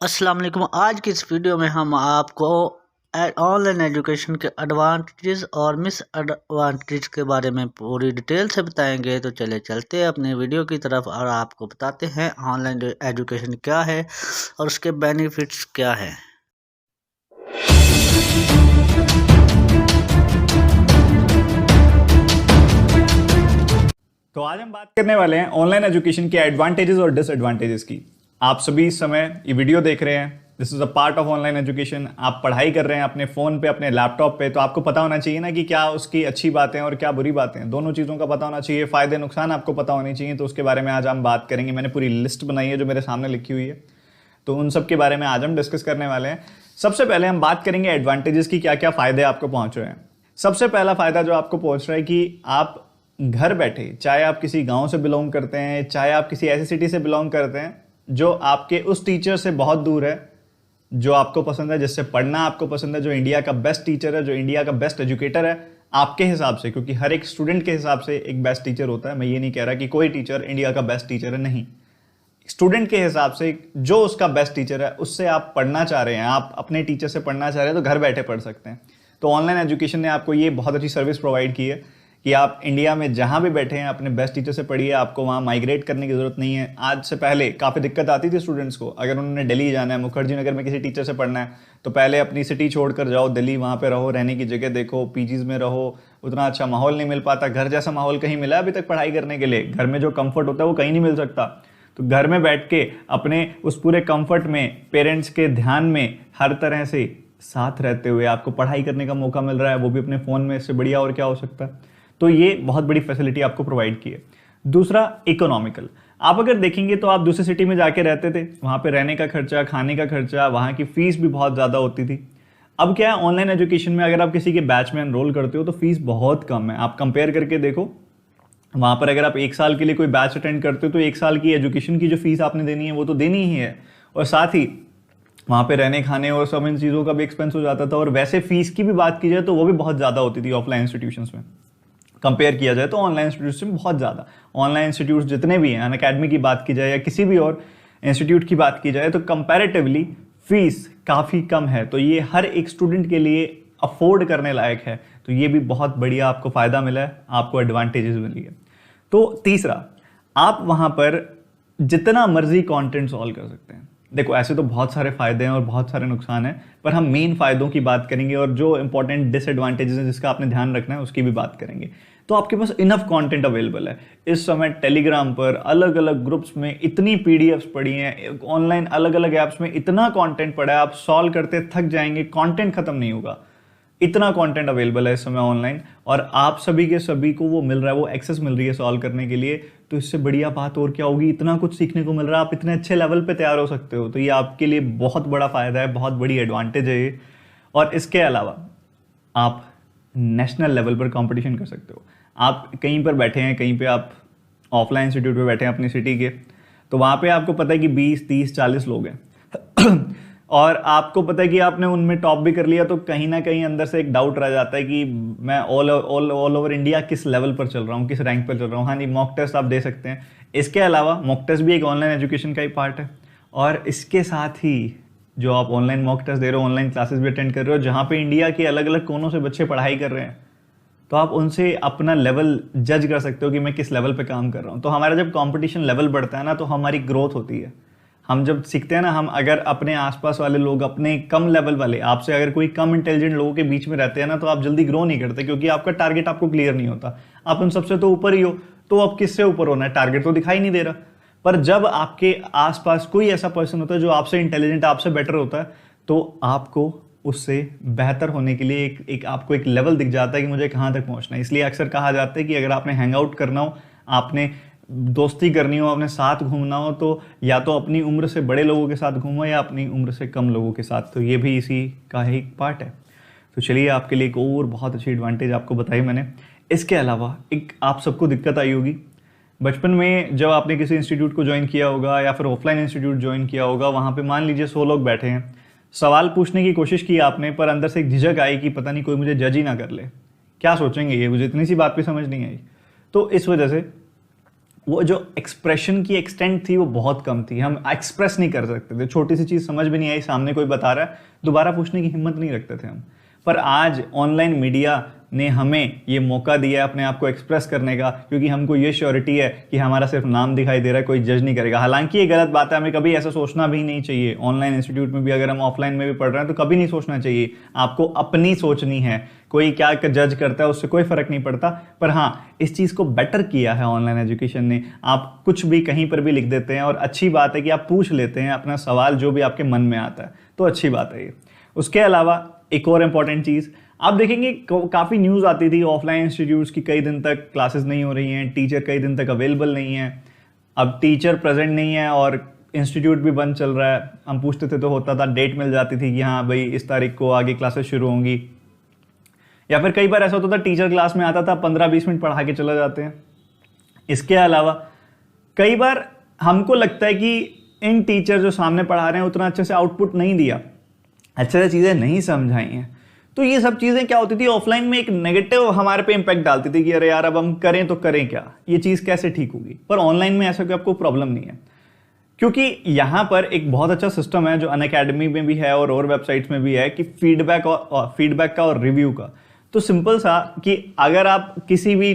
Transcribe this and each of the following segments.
अस्सलाम वालेकुम। आज की इस वीडियो में हम आपको ऑनलाइन एजुकेशन के एडवांटेजेस और मिस एडवांटेज के बारे में पूरी डिटेल से बताएंगे। तो चले चलते हैं अपने वीडियो की तरफ और आपको बताते हैं ऑनलाइन एजुकेशन क्या है और उसके बेनिफिट्स क्या है। तो आज हम बात करने वाले हैं ऑनलाइन एजुकेशन के एडवांटेजेस और डिसएडवांटेजेस की। आप सभी इस समय ये वीडियो देख रहे हैं, this is a part of online education. आप पढ़ाई कर रहे हैं अपने फोन पे, अपने लैपटॉप पे, तो आपको पता होना चाहिए ना कि क्या उसकी अच्छी बातें और क्या बुरी बातें हैं। दोनों चीज़ों का पता होना चाहिए, फायदे नुकसान आपको पता होने चाहिए। तो उसके बारे में आज हम बात करेंगे। मैंने पूरी लिस्ट बनाई है जो मेरे सामने लिखी हुई है, तो उन सब के बारे में आज हम डिस्कस करने वाले हैं। सबसे पहले हम बात करेंगे एडवांटेजेस की, क्या क्या फायदे आपको पहुंच रहे हैं। सबसे पहला फायदा जो आपको पहुंच रहा है कि आप घर बैठे, चाहे आप किसी गांव से बिलोंग करते हैं, चाहे आप किसी ऐसी सिटी से बिलोंग करते हैं जो आपके उस टीचर से बहुत दूर है जो आपको पसंद है, जिससे पढ़ना आपको पसंद है, जो इंडिया का बेस्ट टीचर है, जो इंडिया का बेस्ट एजुकेटर है आपके हिसाब से, क्योंकि हर एक स्टूडेंट के हिसाब से एक बेस्ट टीचर होता है। मैं ये नहीं कह रहा कि कोई टीचर इंडिया का बेस्ट टीचर है, नहीं। स्टूडेंट के हिसाब से जो उसका बेस्ट टीचर है उससे आप पढ़ना चाह रहे हैं, आप अपने टीचर से पढ़ना चाह रहे हैं, तो घर बैठे पढ़ सकते हैं। तो ऑनलाइन एजुकेशन ने आपको ये बहुत अच्छी सर्विस प्रोवाइड की है कि आप इंडिया में जहां भी बैठे हैं अपने बेस्ट टीचर से पढ़िए, आपको वहां माइग्रेट करने की जरूरत नहीं है। आज से पहले काफ़ी दिक्कत आती थी स्टूडेंट्स को, अगर उन्होंने दिल्ली जाना है, मुखर्जी नगर में किसी टीचर से पढ़ना है, तो पहले अपनी सिटी छोड़कर जाओ दिल्ली, वहाँ पे रहो, रहने की जगह देखो, पीजीज में रहो, उतना अच्छा माहौल नहीं मिल पाता। घर जैसा माहौल कहीं मिला अभी तक पढ़ाई करने के लिए? घर में जो कंफर्ट होता है वो कहीं नहीं मिल सकता। तो घर में बैठ के अपने उस पूरे कंफर्ट में, पेरेंट्स के ध्यान में, हर तरह से साथ रहते हुए आपको पढ़ाई करने का मौका मिल रहा है, वो भी अपने फ़ोन में। इससे बढ़िया और क्या हो सकता है? तो ये बहुत बड़ी फैसिलिटी आपको प्रोवाइड की है। दूसरा, इकोनॉमिकल। आप अगर देखेंगे तो आप दूसरी सिटी में जाके रहते थे, वहाँ पे रहने का खर्चा, खाने का खर्चा, वहाँ की फीस भी बहुत ज़्यादा होती थी। अब क्या है, ऑनलाइन एजुकेशन में अगर आप किसी के बैच में एनरोल करते हो तो फीस बहुत कम है। आप कंपेयर करके देखो, वहाँ पर अगर आप 1 साल के लिए कोई बैच अटेंड करते हो तो 1 साल की एजुकेशन की जो फीस आपने देनी है वो तो देनी ही है, और साथ ही वहाँ पे रहने खाने और सब इन चीज़ों का भी एक्सपेंस हो जाता था। और वैसे फीस की भी बात की जाए तो वो भी बहुत ज़्यादा होती थी ऑफलाइन इंस्टीट्यूशंस में, कंपेयर किया जाए तो ऑनलाइन इंस्टीट्यूट से बहुत ज़्यादा। ऑनलाइन इंस्टीट्यूट जितने भी हैं, अनअकैडमी की बात की जाए या किसी भी और इंस्टीट्यूट की बात की जाए, तो कंपैरेटिवली फीस काफ़ी कम है। तो ये हर एक स्टूडेंट के लिए अफोर्ड करने लायक है। तो ये भी बहुत बढ़िया आपको फ़ायदा मिला है, आपको एडवांटेजेस मिली है। तो तीसरा, आप वहाँ पर जितना मर्जी कंटेंट सॉल्व कर सकते हैं। देखो, ऐसे तो बहुत सारे फायदे हैं और बहुत सारे नुकसान हैं, पर हम मेन फायदों की बात करेंगे और जो इंपॉर्टेंट डिसएडवांटेजेस हैं जिसका आपने ध्यान रखना है उसकी भी बात करेंगे। तो आपके पास इनफ कंटेंट अवेलेबल है। इस समय टेलीग्राम पर अलग अलग ग्रुप्स में इतनी पीडीएफ्स पड़ी हैं, ऑनलाइन अलग अलग ऐप्स में इतना कंटेंट पड़ा है, आप सॉल्व करते थक जाएंगे, कंटेंट खत्म नहीं होगा। इतना कंटेंट अवेलेबल है इस समय ऑनलाइन, और आप सभी के सभी को वो मिल रहा है, वो एक्सेस मिल रही है सॉल्व करने के लिए। तो इससे बढ़िया बात और क्या होगी? इतना कुछ सीखने को मिल रहा है, आप इतने अच्छे लेवल पे तैयार हो सकते हो। तो ये आपके लिए बहुत बड़ा फायदा है, बहुत बड़ी एडवांटेज है ये। और इसके अलावा आप नेशनल लेवल पर कंपटीशन कर सकते हो। आप कहीं पर बैठे हैं, कहीं पे आप ऑफलाइन इंस्टीट्यूट पे बैठे हैं अपनी सिटी के, तो वहाँ पे आपको पता है कि 20, 30, 40 लोग हैं और आपको पता है कि आपने उनमें टॉप भी कर लिया, तो कहीं ना कहीं अंदर से एक डाउट रह जाता है कि मैं ऑल ओवर इंडिया किस लेवल पर चल रहा हूँ, किस रैंक पर चल रहा हूँ। हाँ जी, मॉक टेस्ट आप दे सकते हैं। इसके अलावा मॉक टेस्ट भी एक ऑनलाइन एजुकेशन का ही पार्ट है, और इसके साथ ही जो आप ऑनलाइन मॉक टेस्ट दे रहे हो, ऑनलाइन क्लासेस भी अटेंड कर रहे हो, जहाँ पे इंडिया के अलग अलग कोनों से बच्चे पढ़ाई कर रहे हैं, तो आप उनसे अपना लेवल जज कर सकते हो कि मैं किस लेवल पे काम कर रहा हूँ। तो हमारा जब कंपटीशन लेवल बढ़ता है ना, तो हमारी ग्रोथ होती है। हम जब सीखते हैं ना, हम अगर अपने आसपास वाले लोग, अपने कम लेवल वाले, आपसे अगर कोई कम इंटेलिजेंट लोगों के बीच में रहते हैं ना, तो आप जल्दी ग्रो नहीं करते, क्योंकि आपका टारगेट आपको क्लियर नहीं होता। आप उन सबसे तो ऊपर ही हो, तो अब किससे ऊपर होना है? टारगेट तो दिखाई नहीं दे रहा। पर जब आपके आसपास कोई ऐसा पर्सन होता है जो आपसे इंटेलिजेंट, आपसे बेटर होता है, तो आपको उससे बेहतर होने के लिए एक आपको एक लेवल दिख जाता है कि मुझे कहाँ तक पहुँचना है। इसलिए अक्सर कहा जाता है कि अगर आपने हैंग आउट करना हो, आपने दोस्ती करनी हो, अपने साथ घूमना हो, तो या तो अपनी उम्र से बड़े लोगों के साथ घूमो या अपनी उम्र से कम लोगों के साथ। तो ये भी इसी का ही एक पार्ट है। तो चलिए, आपके लिए एक और बहुत अच्छी एडवांटेज आपको बताई मैंने। इसके अलावा एक आप सबको दिक्कत आई होगी बचपन में, जब आपने किसी इंस्टीट्यूट को ज्वाइन किया होगा या फिर ऑफलाइन इंस्टीट्यूट ज्वाइन किया होगा, वहाँ पे मान लीजिए 100 लोग बैठे हैं, सवाल पूछने की कोशिश की आपने, पर अंदर से एक झिझक आई कि पता नहीं कोई मुझे जज ही ना कर ले, क्या सोचेंगे ये, मुझे इतनी सी बात भी समझ नहीं आई। तो इस वजह से वो जो एक्सप्रेशन की एक्सटेंट थी वो बहुत कम थी, हम एक्सप्रेस नहीं कर सकते थे, छोटी सी चीज़ समझ भी नहीं आई, सामने कोई बता रहा है, दोबारा पूछने की हिम्मत नहीं रखते थे हम। पर आज ऑनलाइन मीडिया ने हमें ये मौका दिया है अपने आप को एक्सप्रेस करने का, क्योंकि हमको ये श्योरिटी है कि हमारा सिर्फ नाम दिखाई दे रहा है, कोई जज नहीं करेगा। हालांकि ये गलत बात है, हमें कभी ऐसा सोचना भी नहीं चाहिए। ऑनलाइन इंस्टीट्यूट में भी अगर हम ऑफलाइन में भी पढ़ रहे हैं तो कभी नहीं सोचना चाहिए, आपको अपनी सोचनी है, कोई क्या जज करता है उससे कोई फर्क नहीं पड़ता। पर हाँ, इस चीज़ को बेटर किया है ऑनलाइन एजुकेशन ने, आप कुछ भी कहीं पर भी लिख देते हैं, और अच्छी बात है कि आप पूछ लेते हैं अपना सवाल जो भी आपके मन में आता है, तो अच्छी बात है ये। उसके अलावा एक और इम्पॉर्टेंट चीज़, आप देखेंगे काफ़ी न्यूज़ आती थी ऑफलाइन इंस्टीट्यूट्स की कई दिन तक क्लासेस नहीं हो रही हैं, टीचर कई दिन तक अवेलेबल नहीं है, अब टीचर प्रेजेंट नहीं है और इंस्टीट्यूट भी बंद चल रहा है। हम पूछते थे तो होता था, डेट मिल जाती थी कि हाँ भाई इस तारीख को आगे क्लासेस शुरू होंगी, या फिर कई बार ऐसा होता था टीचर क्लास में आता था 15-20 मिनट पढ़ा के चले जाते हैं। इसके अलावा कई बार हमको लगता है कि इन टीचर जो सामने पढ़ा रहे हैं उतना अच्छे से आउटपुट नहीं दिया, अच्छे से चीज़ें नहीं समझाई हैं, तो ये सब चीज़ें क्या होती थी ऑफलाइन में एक नेगेटिव हमारे पे इंपैक्ट डालती थी कि अरे यार अब हम करें तो करें क्या, ये चीज़ कैसे ठीक होगी। पर ऑनलाइन में ऐसा कोई आपको प्रॉब्लम नहीं है, क्योंकि यहाँ पर एक बहुत अच्छा सिस्टम है जो अनअकैडमी में भी है और वेबसाइट्स में भी है कि फीडबैक का और रिव्यू का। तो सिंपल सा कि अगर आप किसी भी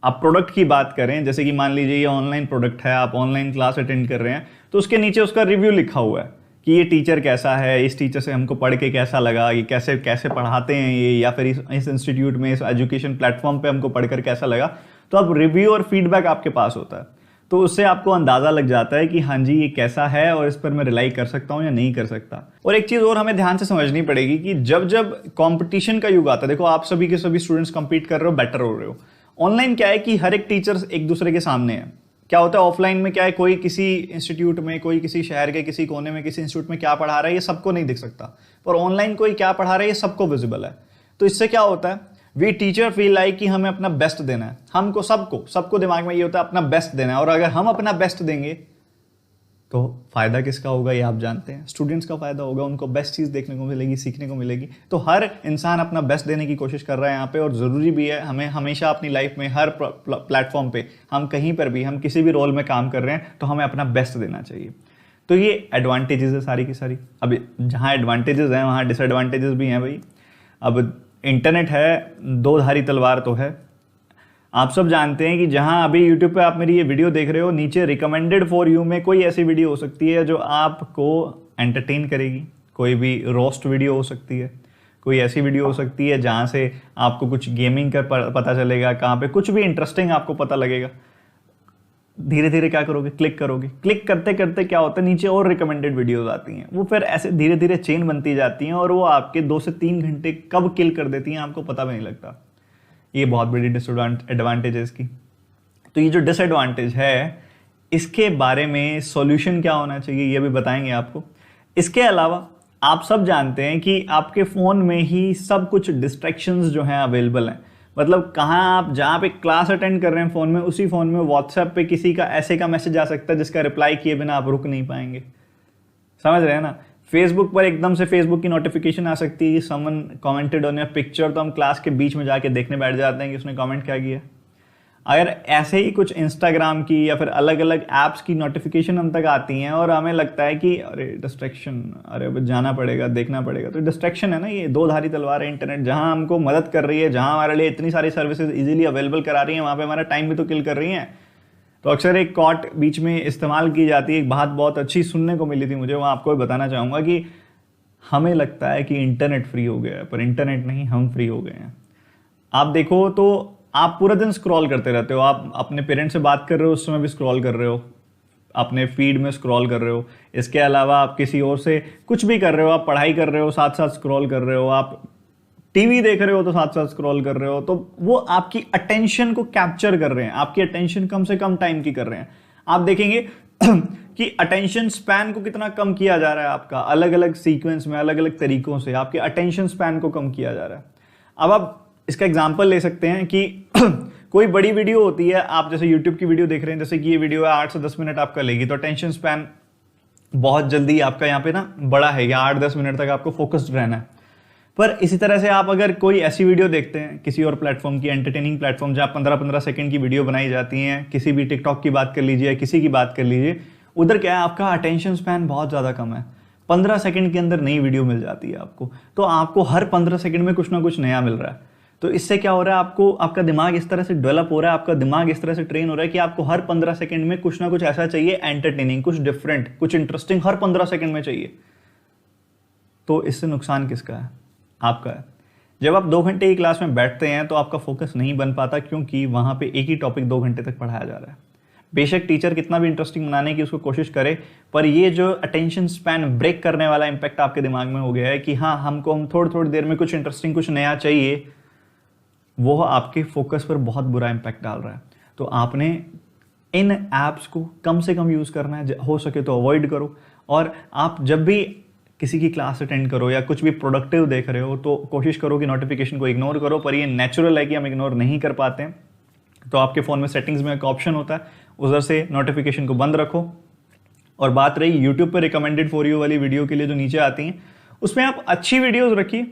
आप प्रोडक्ट की बात करें, जैसे कि मान लीजिए ये ऑनलाइन प्रोडक्ट है, आप ऑनलाइन क्लास अटेंड कर रहे हैं, तो उसके नीचे उसका रिव्यू लिखा हुआ है कि ये टीचर कैसा है, इस टीचर से हमको पढ़ के कैसा लगा, ये कैसे कैसे पढ़ाते हैं ये, या फिर इस इंस्टीट्यूट में, इस एजुकेशन प्लेटफॉर्म पे हमको पढ़कर कैसा लगा। तो अब रिव्यू और फीडबैक आपके पास होता है, तो उससे आपको अंदाज़ा लग जाता है कि हाँ जी ये कैसा है और इस पर मैं रिलाई कर सकता हूँ या नहीं कर सकता। और एक चीज़ और हमें ध्यान से समझनी पड़ेगी कि जब जब कंपटीशन का युग आता है, देखो आप सभी के सभी स्टूडेंट्स कंपीट कर रहे हो, बेटर हो रहे हो। ऑनलाइन क्या है कि हर एक टीचर एक दूसरे के सामने है। क्या होता है ऑफलाइन में क्या है, कोई किसी इंस्टीट्यूट में, कोई किसी शहर के किसी कोने में किसी इंस्टीट्यूट में क्या पढ़ा रहा है ये सबको नहीं दिख सकता, पर ऑनलाइन कोई क्या पढ़ा रहा है ये सबको विजिबल है। तो इससे क्या होता है, वी टीचर फील लाइक कि हमें अपना बेस्ट देना है, हमको सबको दिमाग में ये होता है अपना बेस्ट देना है, और अगर हम अपना बेस्ट देंगे तो फायदा किसका होगा ये आप जानते हैं, स्टूडेंट्स का फायदा होगा, उनको बेस्ट चीज़ देखने को मिलेगी, सीखने को मिलेगी। तो हर इंसान अपना बेस्ट देने की कोशिश कर रहा है यहाँ पे, और ज़रूरी भी है हमें हमेशा अपनी लाइफ में हर प्लेटफॉर्म पे, हम कहीं पर भी, हम किसी भी रोल में काम कर रहे हैं तो हमें अपना बेस्ट देना चाहिए। तो ये एडवांटेजेस है सारी की सारी। अब जहाँ एडवांटेजेस हैं वहाँ डिसएडवांटेजेस भी हैं भाई। अब इंटरनेट है, दो धारी तलवार तो है। आप सब जानते हैं कि जहां अभी YouTube पे आप मेरी ये वीडियो देख रहे हो, नीचे रिकमेंडेड फॉर यू में कोई ऐसी वीडियो हो सकती है जो आपको एंटरटेन करेगी, कोई भी रोस्ट वीडियो हो सकती है, कोई ऐसी वीडियो हो सकती है जहां से आपको कुछ गेमिंग का पता चलेगा, कहाँ पे कुछ भी इंटरेस्टिंग आपको पता लगेगा। धीरे धीरे क्या करोगे, क्लिक करोगे, क्लिक करते करते क्या होता है नीचे और रिकमेंडेड वीडियोस आती हैं, वो फिर ऐसे धीरे धीरे चेन बनती जाती हैं और वो आपके 2 से 3 घंटे कब किल कर देती हैं आपको पता भी नहीं लगता। ये बहुत बड़ी डिसएडवांटेज है इसकी। तो ये जो डिसएडवांटेज है इसके बारे में सॉल्यूशन क्या होना चाहिए ये भी बताएंगे आपको। इसके अलावा आप सब जानते हैं कि आपके फ़ोन में ही सब कुछ डिस्ट्रैक्शंस जो हैं अवेलेबल हैं। मतलब कहाँ आप जहाँ पे क्लास अटेंड कर रहे हैं फ़ोन में, उसी फ़ोन में व्हाट्सएप पे किसी का ऐसे का मैसेज आ सकता है जिसका रिप्लाई किए बिना आप रुक नहीं पाएंगे। समझ रहे हैं ना। फेसबुक पर एकदम से फेसबुक की नोटिफिकेशन आ सकती है कि someone commented on your picture, तो हम क्लास के बीच में जाके देखने बैठ जाते हैं कि उसने कमेंट क्या किया। अगर ऐसे ही कुछ इंस्टाग्राम की या फिर अलग अलग ऐप्स की नोटिफिकेशन हम तक आती हैं और हमें लगता है कि अरे डिस्ट्रैक्शन, अरे अब जाना पड़ेगा, देखना पड़ेगा, तो डिस्ट्रैक्शन है ना, ये दो धारी तलवार है इंटरनेट। जहां हमको मदद कर रही है, जहां हमारे लिए इतनी सारी सर्विसेज इजीली अवेलेबल करा रही है, वहां पे हमारा टाइम भी तो किल कर रही है। तो अक्सर एक कॉट बीच में इस्तेमाल की जाती है, एक बात बहुत अच्छी सुनने को मिली थी मुझे, वो आपको भी बताना चाहूँगा कि हमें लगता है कि इंटरनेट फ्री हो गया है, पर इंटरनेट नहीं, हम फ्री हो गए हैं। आप देखो तो आप पूरा दिन स्क्रॉल करते रहते हो, आप अपने पेरेंट्स से बात कर रहे हो उस समय भी स्क्रॉल कर रहे हो, अपने फीड में स्क्रॉल कर रहे हो। इसके अलावा आप किसी और से कुछ भी कर रहे हो, आप पढ़ाई कर रहे हो साथ साथ स्क्रॉल कर रहे हो, आप टीवी देख रहे हो तो साथ साथ स्क्रॉल कर रहे हो। तो वो आपकी अटेंशन को कैप्चर कर रहे हैं, आपकी अटेंशन कम से कम टाइम की कर रहे हैं। आप देखेंगे कि अटेंशन स्पैन को कितना कम किया जा रहा है आपका, अलग अलग सीक्वेंस में, अलग अलग तरीकों से आपके अटेंशन स्पैन को कम किया जा रहा है। अब आप इसका एग्जाम्पल ले सकते हैं कि कोई बड़ी वीडियो होती है, आप जैसे YouTube की वीडियो देख रहे हैं, जैसे कि ये वीडियो है 8 से 10 मिनट आपका लेगी, तो अटेंशन स्पैन बहुत जल्दी आपका यहाँ पे ना बड़ा है, या 8-10 मिनट तक आपको फोकस्ड रहना है। पर इसी तरह से आप अगर कोई ऐसी वीडियो देखते हैं किसी और प्लेटफॉर्म की, एंटरटेनिंग प्लेटफॉर्म जहाँ 15-15 सेकंड की वीडियो बनाई जाती हैं, किसी भी टिकटॉक की बात कर लीजिए, किसी की बात कर लीजिए, उधर क्या है आपका अटेंशन स्पैन बहुत ज़्यादा कम है। 15 सेकंड के अंदर नई वीडियो मिल जाती है आपको, तो आपको हर 15 सेकंड में कुछ ना कुछ नया मिल रहा है। तो इससे क्या हो रहा है, आपको आपका दिमाग इस तरह से डेवलप हो रहा है, आपका दिमाग इस तरह से ट्रेन हो रहा है कि आपको हर 15 सेकंड में कुछ ना कुछ ऐसा चाहिए एंटरटेनिंग, कुछ डिफरेंट, कुछ इंटरेस्टिंग हर 15 सेकंड में चाहिए। तो इससे नुकसान किसका है? आपका है। जब आप 2 घंटे की क्लास में बैठते हैं तो आपका फोकस नहीं बन पाता, क्योंकि वहाँ पे एक ही टॉपिक 2 घंटे तक पढ़ाया जा रहा है। बेशक टीचर कितना भी इंटरेस्टिंग बनाने की उसको कोशिश करे, पर ये जो अटेंशन स्पैन ब्रेक करने वाला इंपैक्ट आपके दिमाग में हो गया है कि हाँ हम थोड़ी थोड़ी देर में कुछ इंटरेस्टिंग, कुछ नया चाहिए, वो आपके फोकस पर बहुत बुरा इंपैक्ट डाल रहा है। तो आपने इन ऐप्स को कम से कम यूज़ करना है, हो सके तो अवॉइड करो। और आप जब भी किसी की क्लास अटेंड करो या कुछ भी प्रोडक्टिव देख रहे हो तो कोशिश करो कि नोटिफिकेशन को इग्नोर करो, पर ये नेचुरल है कि हम इग्नोर नहीं कर पाते हैं। तो आपके फ़ोन में सेटिंग्स में एक ऑप्शन होता है, उधर से नोटिफिकेशन को बंद रखो। और बात रही यूट्यूब पर रिकमेंडेड फॉर यू वाली वीडियो के लिए जो नीचे आती हैं, उसमें आप अच्छी वीडियोज़ रखिए।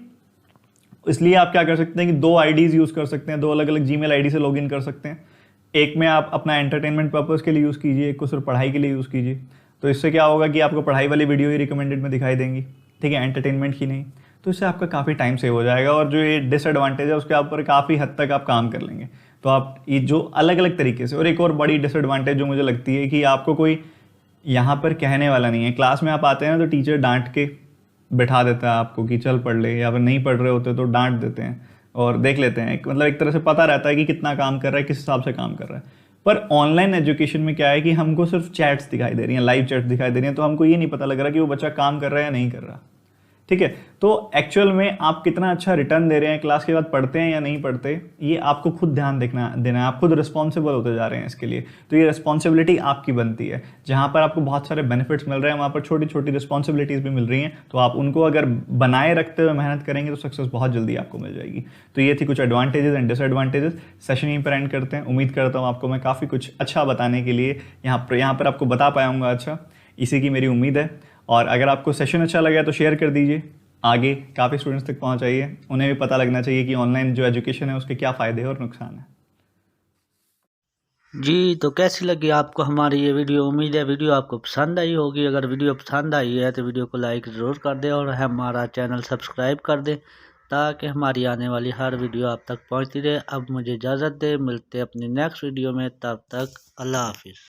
इसलिए आप क्या कर सकते हैं कि 2 आईडीज़ यूज़ कर सकते हैं, 2 अलग अलग जीमेल आईडी से लॉगिन कर सकते हैं। एक में आप अपना एंटरटेनमेंट पर्पज़ के लिए यूज़ कीजिए, एक को सिर्फ पढ़ाई के लिए यूज़ कीजिए। तो इससे क्या होगा कि आपको पढ़ाई वाली वीडियो ही रिकमेंडेड में दिखाई देंगी, ठीक है, एंटरटेनमेंट की नहीं। तो इससे आपका काफ़ी टाइम सेव हो जाएगा, और जो ये डिसएडवांटेज है उसके ऊपर काफ़ी हद तक आप काम कर लेंगे। तो आप ये जो अलग अलग तरीके से, और एक और बड़ी डिसएडवांटेज जो मुझे लगती है कि आपको कोई यहाँ पर कहने वाला नहीं है। क्लास में आप आते हैं तो टीचर डांट के बैठा देता है आपको कि चल पढ़ ले, या फिर नहीं पढ़ रहे होते तो डांट देते हैं और देख लेते हैं। मतलब एक तरह से पता रहता है कि कितना काम कर रहा है, किस हिसाब से काम कर रहा है। पर ऑनलाइन एजुकेशन में क्या है कि हमको सिर्फ चैट्स दिखाई दे रही हैं, लाइव चैट्स दिखाई दे रही हैं, तो हमको ये नहीं पता लग रहा कि वो बच्चा काम कर रहा है या नहीं कर रहा, ठीक है। तो एक्चुअल में आप कितना अच्छा रिटर्न दे रहे हैं, क्लास के बाद पढ़ते हैं या नहीं पढ़ते, ये आपको खुद ध्यान देना है। आप खुद रिस्पॉन्सिबल होते जा रहे हैं इसके लिए। तो ये रिस्पॉन्सिबिलिटी आपकी बनती है। जहाँ पर आपको बहुत सारे बेनिफिट्स मिल रहे हैं, वहाँ पर छोटी छोटी रिस्पॉन्सिबिलिटीज़ भी मिल रही हैं। तो आप उनको अगर बनाए रखते हुए मेहनत करेंगे तो सक्सेस बहुत जल्दी आपको मिल जाएगी। तो ये थी कुछ एडवांटेजेस एंड डिसएडवांटेजेस। सेशन यहीं पर एंड करते हैं। उम्मीद करता हूँ आपको मैं काफ़ी कुछ अच्छा बताने के लिए यहाँ पर आपको बता पाया हूँगा अच्छा, इसी की मेरी उम्मीद है। और अगर आपको सेशन अच्छा लगा तो शेयर कर दीजिए, आगे काफ़ी स्टूडेंट्स तक पहुंचाइए। उन्हें भी पता लगना चाहिए कि ऑनलाइन जो एजुकेशन है उसके क्या फ़ायदे हैं और नुकसान है। जी, तो कैसी लगी आपको हमारी ये वीडियो? उम्मीद है वीडियो आपको पसंद आई होगी। अगर वीडियो पसंद आई है तो वीडियो को लाइक ज़रूर कर दें और हमारा चैनल सब्सक्राइब कर दें, ताकि हमारी आने वाली हर वीडियो आप तक पहुंचती रहे। अब मुझे इजाज़त दें, मिलते हैं अपनी नेक्स्ट वीडियो में, तब तक अल्लाह हाफिज़।